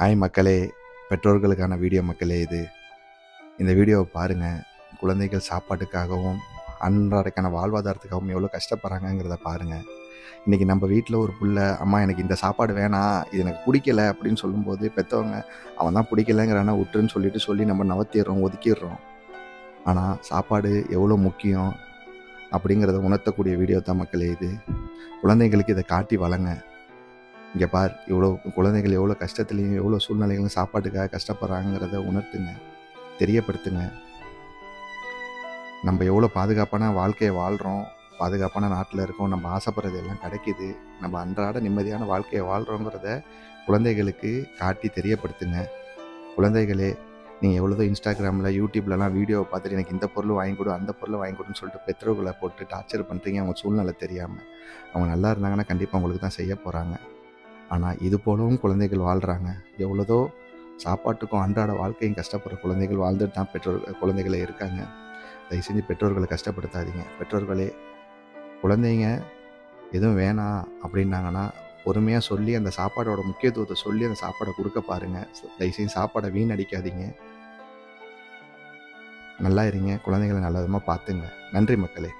Hi மக்களே, பெற்றோர்களுக்கான video மக்களே இது. இந்த வீடியோவை பாருங்கள். குழந்தைகள் சாப்பாட்டுக்காகவும் அன்றாடைக்கான வாழ்வாதாரத்துக்காகவும் எவ்வளோ கஷ்டப்படுறாங்கங்கிறத பாருங்கள். இன்றைக்கி நம்ம வீட்டில் ஒரு புள்ள, அம்மா எனக்கு இந்த சாப்பாடு வேணாம், இது எனக்கு பிடிக்கல அப்படின்னு சொல்லும்போது பெற்றவங்க அவன் தான் பிடிக்கலைங்கிறானா விட்டுருன்னு சொல்லி நம்ம நவத்திடுறோம், ஒதுக்கிடுறோம். ஆனால் சாப்பாடு எவ்வளோ முக்கியம் அப்படிங்கிறத உணர்த்தக்கூடிய வீடியோ தான் மக்களே இது. குழந்தைங்களுக்கு இதை காட்டி வளங்க. இங்கே பார், இவ்வளோ குழந்தைகள் எவ்வளோ கஷ்டத்துலேயும் எவ்வளோ சூழ்நிலைகளும் சாப்பாட்டுக்காக கஷ்டப்படுறாங்கிறத உணர்த்துங்க, தெரியப்படுத்துங்க. நம்ம எவ்வளோ பாதுகாப்பான வாழ்க்கையை வாழ்கிறோம், பாதுகாப்பான நாட்டில் இருக்கோம், நம்ம ஆசைப்படுறது எல்லாம் கிடைக்கிது, நம்ம அன்றாட நிம்மதியான வாழ்க்கையை வாழ்கிறோங்கிறத குழந்தைகளுக்கு காட்டி தெரியப்படுத்துங்க. குழந்தைகளே, நீங்கள் எவ்வளோதோ இன்ஸ்டாகிராமில் யூடியூப்லலாம் வீடியோவை பார்த்துட்டு எனக்கு இந்த பொருள் வாங்கி கொடு, அந்த பொருளை வாங்கி கொடுன்னு சொல்லிட்டு பெற்றோர்களை போட்டு டார்ச்சர் பண்ணுறீங்க. அவங்க சூழ்நிலை தெரியாமல். அவங்க நல்லா இருந்தாங்கன்னா கண்டிப்பாக உங்களுக்கு தான் செய்ய போகிறாங்க. ஆனால் இது போலவும் குழந்தைகள் வாழ்கிறாங்க. எவ்வளோதோ சாப்பாட்டுக்கும் அன்றாட வாழ்க்கையும் கஷ்டப்படுற குழந்தைகள் வாழ்ந்துட்டு தான் குழந்தைகளே இருக்காங்க. தயவு செஞ்சு பெற்றோர்களை கஷ்டப்படுத்தாதீங்க. பெற்றோர்களே, குழந்தைங்க எதுவும் வேணாம் அப்படின்னாங்கன்னா பொறுமையாக சொல்லி அந்த சாப்பாடோட முக்கியத்துவத்தை சொல்லி அந்த சாப்பாடை கொடுக்க பாருங்கள். தயவு செஞ்சு சாப்பாடை வீணடிக்காதீங்க. நல்லா இருங்க. குழந்தைகளை நல்ல விதமாக பார்த்துங்க. நன்றி மக்களே.